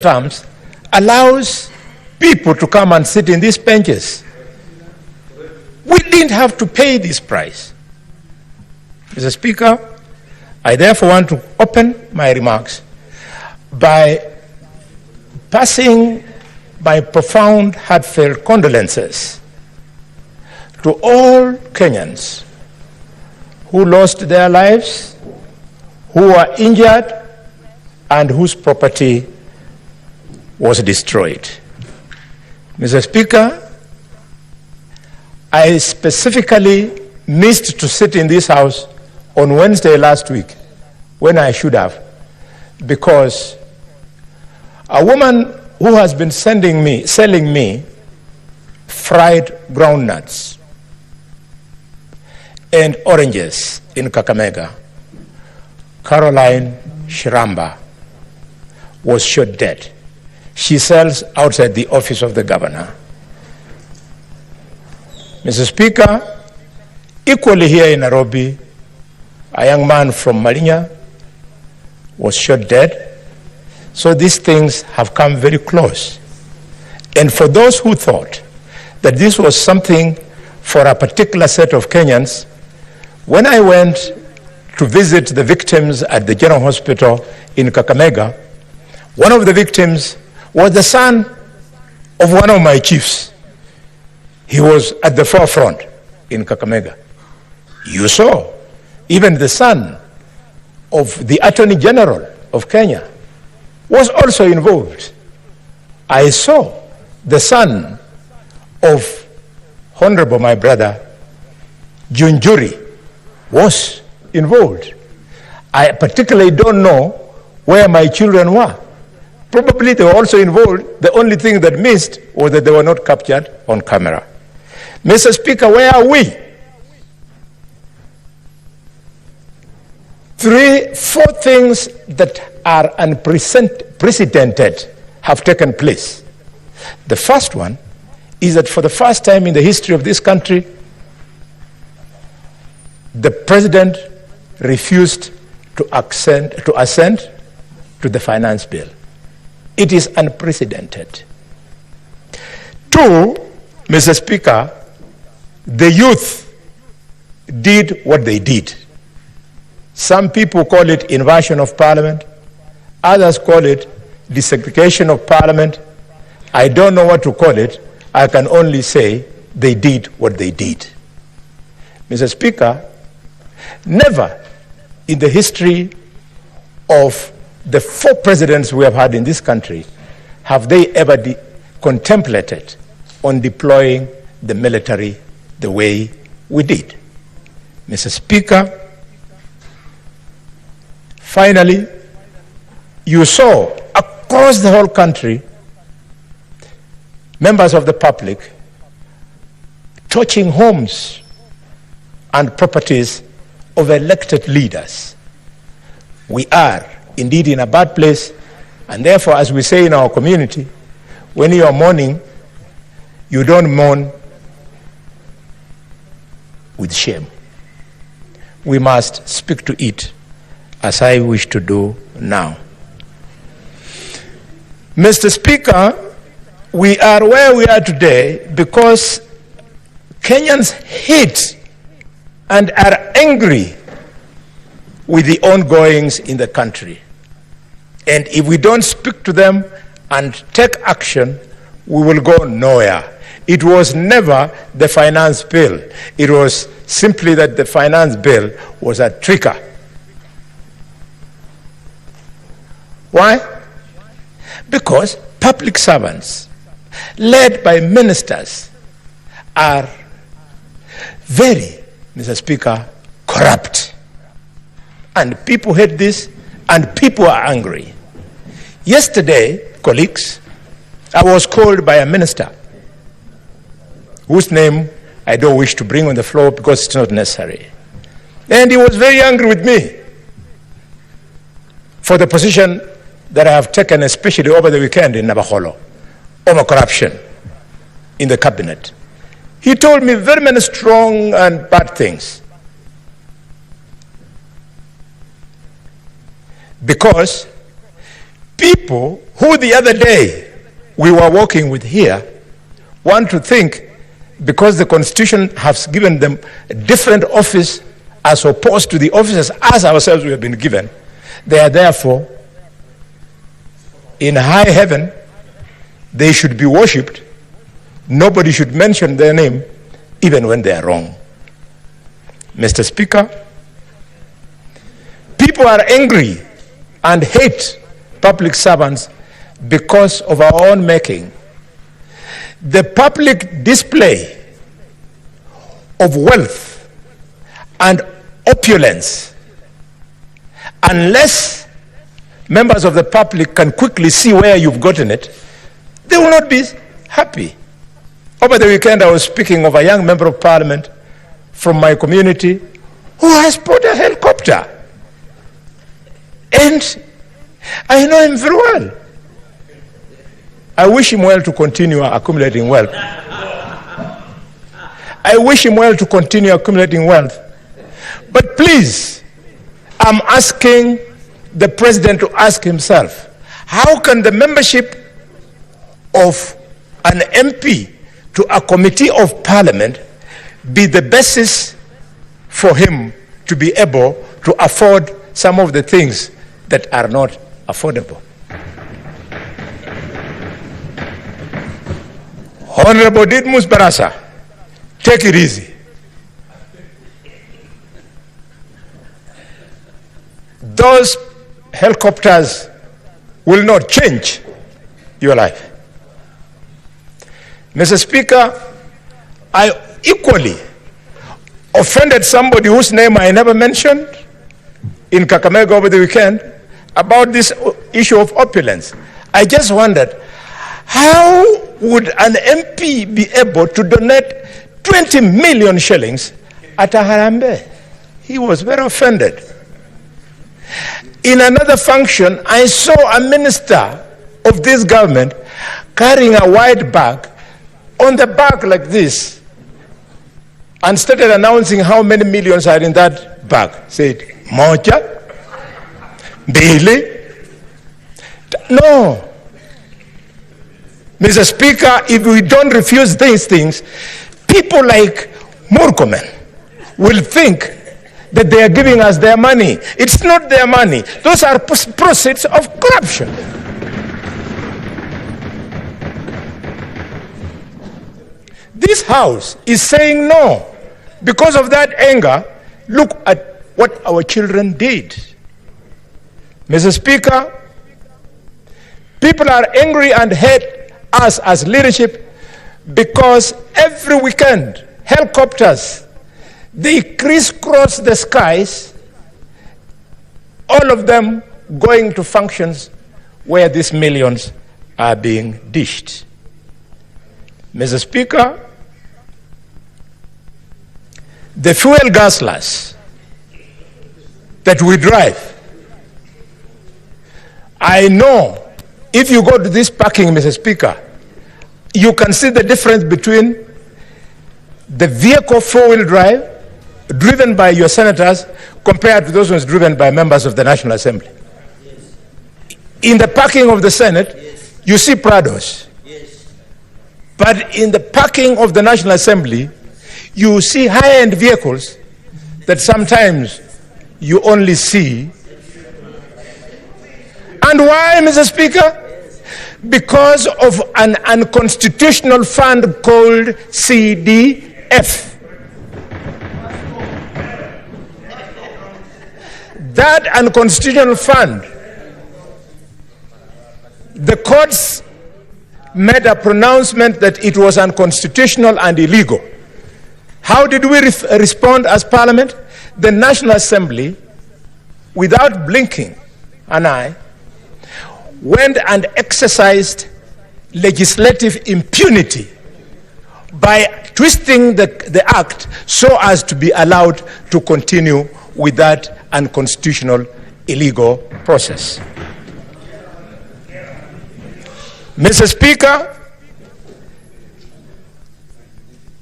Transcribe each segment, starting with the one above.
terms allows people to come and sit in these benches. We didn't have to pay this price. Mr. Speaker, I therefore want to open my remarks by passing my profound, heartfelt condolences to all Kenyans who lost their lives, who were injured, and whose property was destroyed. Mr. Speaker, I specifically missed to sit in this house on Wednesday last week when I should have, because a woman who has been selling me fried groundnuts and oranges in Kakamega, Caroline Shiramba, was shot dead. She sells outside the office of the governor. Mr. Speaker, equally here in Nairobi, a young man from Marinya was shot dead. So these things have come very close. And for those who thought that this was something for a particular set of Kenyans, when I went to visit the victims at the General Hospital in Kakamega, one of the victims was the son of one of my chiefs. He was at the forefront in Kakamega. You saw, even the son of the Attorney General of Kenya was also involved. I saw the son of Honorable, my brother, Junjuri, was involved. I particularly don't know where my children were. Probably they were also involved. The only thing that missed was that they were not captured on camera. Mr. Speaker, where are we? 4 things that are unprecedented have taken place. The first one is that for the first time in the history of this country, the president refused to assent to the finance bill. It is unprecedented. 2, Mr. Speaker, the youth did what they did. Some people call it inversion of parliament. Others call it desegregation of parliament. I don't know what to call it. I can only say they did what they did. Mr. Speaker, never in the history of the 4 presidents we have had in this country have they ever contemplated on deploying the military the way we did. Mr. Speaker, finally, you saw across the whole country members of the public torching homes and properties of elected leaders. We are indeed in a bad place, and therefore, as we say in our community, when you are mourning, you don't mourn with shame. We must speak to it, as I wish to do now. Mr. Speaker, we are where we are today because Kenyans hate and are angry with the ongoings in the country. And if we don't speak to them and take action, we will go nowhere. It was never the finance bill. It was simply that the finance bill was a trigger. Why? Because public servants, led by ministers, are very, Mr. Speaker, corrupt. And people hate this, and people are angry. Yesterday, colleagues, I was called by a minister whose name I don't wish to bring on the floor because it's not necessary. And he was very angry with me for the position that I have taken, especially over the weekend in Nabaholo, over corruption in the cabinet. He told me very many strong and bad things. Because People who the other day we were working with here want to think because the Constitution has given them a different office as opposed to the offices as ourselves we have been given, they are therefore in high heaven, they should be worshipped. Nobody should mention their name even when they are wrong. Mr. Speaker, people are angry and hate public servants because of our own making. The public display of wealth and opulence, unless members of the public can quickly see where you've gotten it, they will not be happy. Over the weekend, I was speaking of a young member of parliament from my community who has bought a helicopter. And I know him very well. I wish him well to continue accumulating wealth. I wish him well to continue accumulating wealth. But please, I'm asking the president to ask himself, how can the membership of an MP to a committee of parliament be the basis for him to be able to afford some of the things that are not affordable? Honorable Didmus Barasa, take it easy. Those helicopters will not change your life. Mr. Speaker, I equally offended somebody whose name I never mentioned in Kakamega over the weekend about this issue of opulence. I just wondered, how would an MP be able to donate 20 million shillings at a Harambe? He was very offended. In another function, I saw a minister of this government carrying a white bag, on the back like this, and started announcing how many millions are in that bag. Said, Moja, Daily. No. Mr. Speaker, if we don't refuse these things, people like Murkomen will think that they are giving us their money. It's not their money. Those are proceeds of corruption. This House is saying no. Because of that anger, look at what our children did. Mr. Speaker, people are angry and hate us as leadership because every weekend, helicopters, they crisscross the skies, all of them going to functions where these millions are being dished. Mr. Speaker, the fuel guzzlers that we drive, I know if you go to this parking, Mr. Speaker, you can see the difference between the vehicle four-wheel drive driven by your senators compared to those ones driven by members of the National Assembly. Yes. In the parking of the Senate, yes, you see Prados. Yes. But in the parking of the National Assembly, you see high-end vehicles that sometimes you only see. And why, Mr. Speaker? Because of an unconstitutional fund called CDF. That unconstitutional fund, the courts made a pronouncement that it was unconstitutional and illegal. How did we respond as Parliament? The National Assembly, without blinking an eye, went and exercised legislative impunity by twisting the act so as to be allowed to continue with that unconstitutional, illegal process. Mr. Speaker,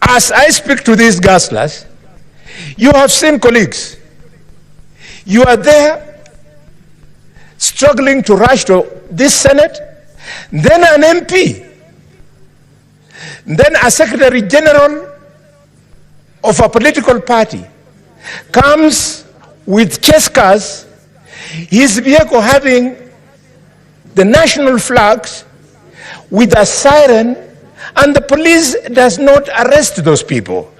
as I speak to these guzzlers, you have seen colleagues. You are there struggling to rush to this Senate, then an MP, then a Secretary General of a political party comes with chase cars, his vehicle having the national flags with a siren, and the police does not arrest those people.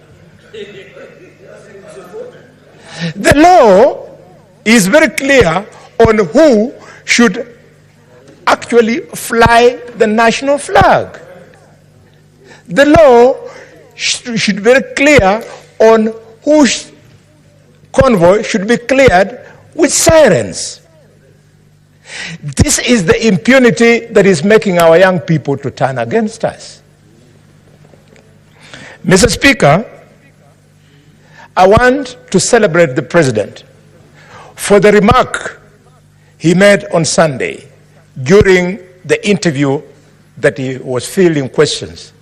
The law is very clear on who should actually fly the national flag. The law should be very clear on whose convoy should be cleared with sirens. This is the impunity that is making our young people to turn against us. Mr. Speaker, I want to celebrate the President for the remark he made on Sunday during the interview that he was fielding questions.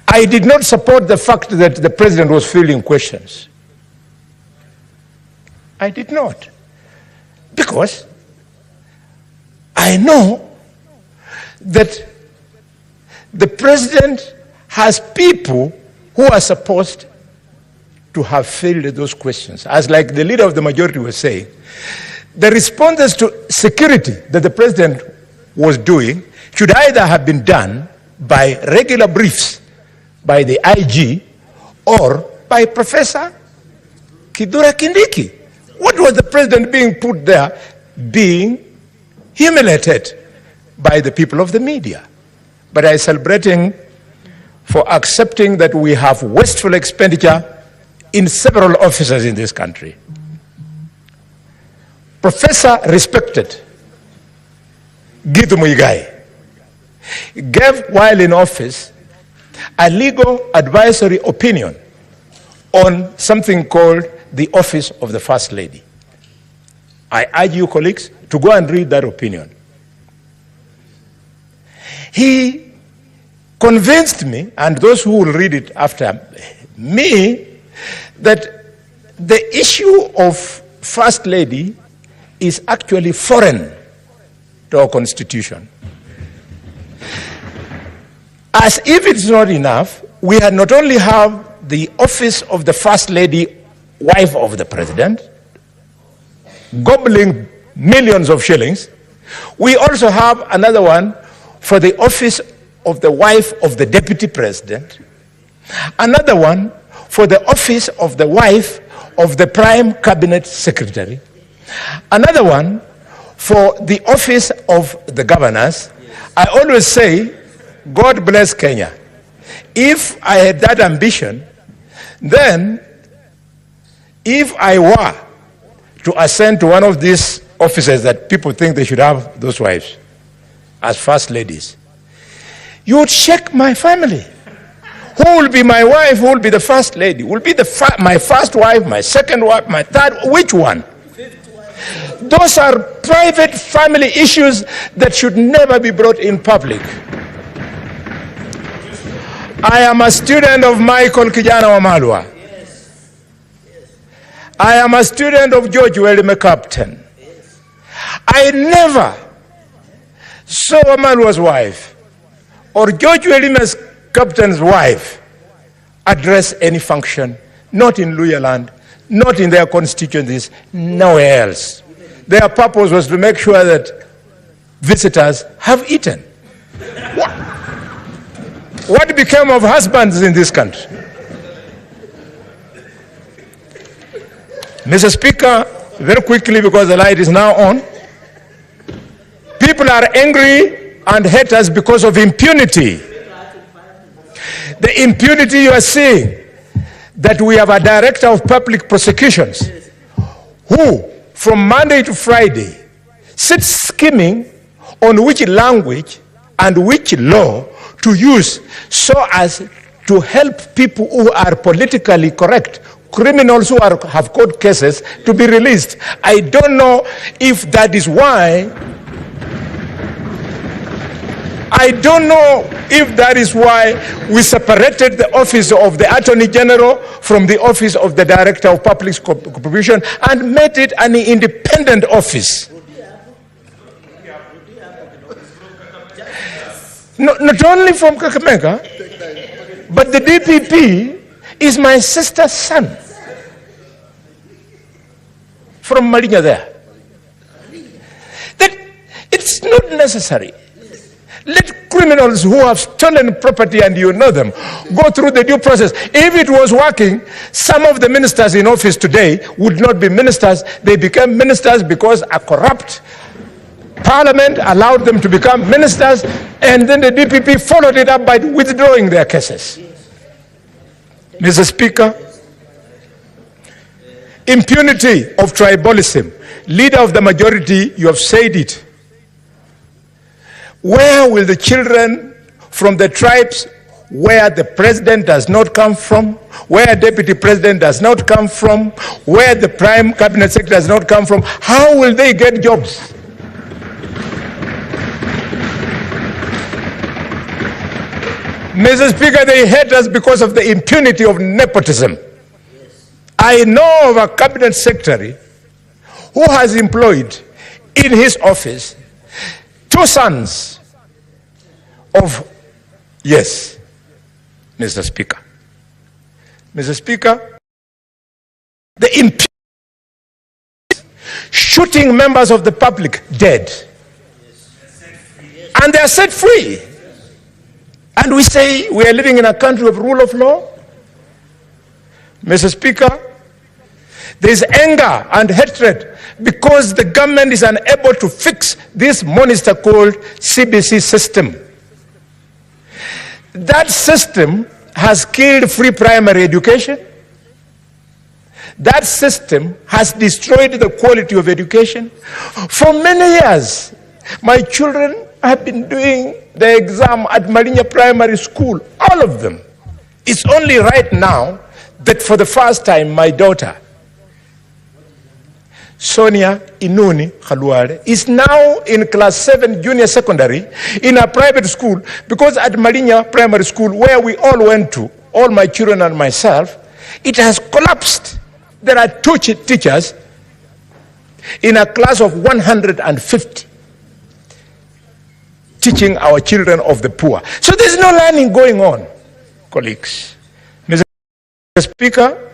I did not support the fact that the President was fielding questions. I did not. Because I know that the President has people who are supposed to have fielded those questions. As like the leader of the majority was saying, the responses to security that the President was doing should either have been done by regular briefs by the IG or by Professor Kidura Kindiki. What was the President being put there? Being humiliated by the people of the media. But I celebrate him for accepting that we have wasteful expenditure in several offices in this country. Professor respected Gitu Muigai gave, while in office, a legal advisory opinion on something called the Office of the First Lady. I urge you, colleagues, to go and read that opinion. He convinced me, and those who will read it after me, that the issue of First Lady is actually foreign to our Constitution. As if it's not enough, we had not only have the office of the First Lady, wife of the President, gobbling millions of shillings, we also have another one for the office of the wife of the Deputy President, another one for the office of the wife of the Prime Cabinet Secretary, another one for the office of the governors. I always say, God bless Kenya. If I had that ambition, then if I were to ascend to one of these offices that people think they should have those wives as first ladies, you would check my family. Who will be my wife? Who will be the first lady? Will be my first wife, my second wife, my third? Which one? Those are private family issues that should never be brought in public. I am a student of Michael Kijana Wamalwa. I am a student of George Welime Captain. I never saw Wamalwa's wife or George Welime's Captain's wife address any function, not in Luyaland, not in their constituencies, nowhere else. Their purpose was to make sure that visitors have eaten. What became of husbands in this country? Mr. Speaker, very quickly, because the light is now on, people are angry and hate us because of impunity. The impunity you are seeing, that we have a director of public prosecutions who, from Monday to Friday, sits scheming on which language and which law to use so as to help people who are politically correct, criminals who have court cases, to be released. I don't know if that is why. I don't know if that is why we separated the office of the Attorney General from the office of the Director of Public Prosecution and made it an independent office. Not only from Kakamega, but the DPP is my sister's son from Marinya there. That it's not necessary. Let criminals who have stolen property, and you know them, go through the due process. If it was working, some of the ministers in office today would not be ministers. They became ministers because a corrupt parliament allowed them to become ministers, and then the DPP followed it up by withdrawing their cases. Mr. Speaker, impunity of tribalism. Leader of the majority, you have said it. Where will the children from the tribes where the president does not come from, where deputy president does not come from, where the prime cabinet secretary does not come from, how will they get jobs? Mr. Speaker, they hate us because of the impunity of nepotism. I know of a cabinet secretary who has employed in his office 2 sons of, yes, Mr. Speaker. Mr. Speaker, the impunity, shooting members of the public dead, and they are set free. And we say we are living in a country of rule of law. Mr. Speaker, there is anger and hatred because the government is unable to fix this monster called CBC system. That system has killed free primary education. That system has destroyed the quality of education. For many years, my children have been doing the exam at Marinya Primary School, all of them. It's only right now that for the first time, my daughter, Sonia Inuni Khalwale, is now in class 7 junior secondary in a private school, because at Marinya Primary School, where we all went to, all my children and myself, it has collapsed. There are 2 teachers in a class of 150 teaching our children of the poor. So there's no learning going on, colleagues. Mr. Speaker,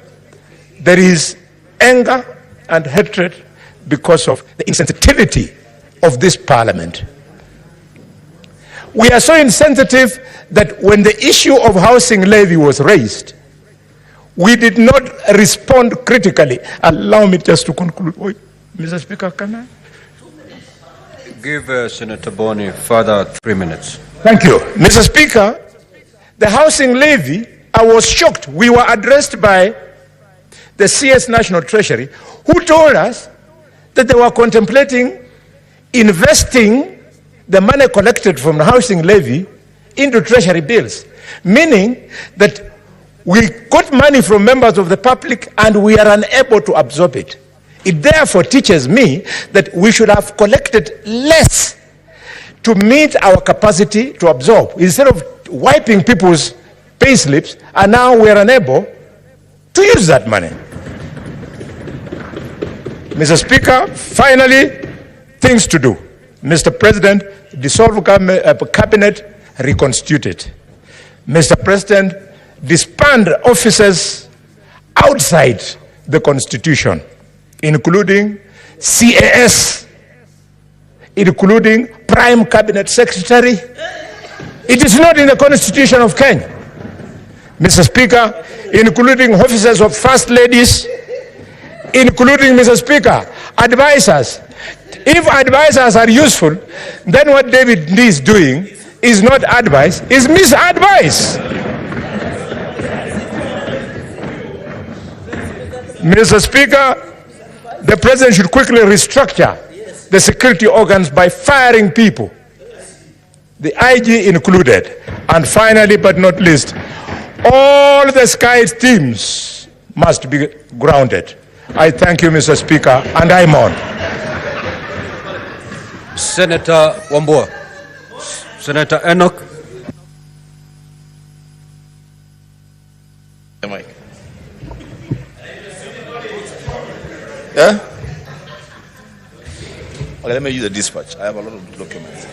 there is anger and hatred because of the insensitivity of this parliament. We are so insensitive that when the issue of housing levy was raised, we did not respond critically. Allow me just to conclude. Mr. Speaker, can I? Give Senator Boni further 3 minutes. Thank you. Mr. Speaker, the housing levy, I was shocked. We were addressed by the CS National Treasury, who told us that they were contemplating investing the money collected from the housing levy into treasury bills, meaning that we got money from members of the public and we are unable to absorb it. It therefore teaches me that we should have collected less to meet our capacity to absorb, instead of wiping people's pay slips, and now we are unable to use that money. Mr. Speaker, finally, things to do. Mr. President, dissolve cabinet, reconstitute it. Mr. President, disband offices outside the Constitution, including CAS, including Prime Cabinet Secretary. It is not in the Constitution of Kenya. Mr. Speaker, including officers of First Ladies, including, Mr. Speaker, advisors. If advisors are useful, then what David Lee is doing is not advice, is misadvice. Mr. Speaker, the president should quickly restructure the security organs by firing people, the IG included. And finally, but not least, all the Sky teams must be grounded. I thank you, Mr. Speaker, and I'm on. Senator Wambua. Senator Enoch. Yeah? Okay, let me use the dispatch. I have a lot of documents.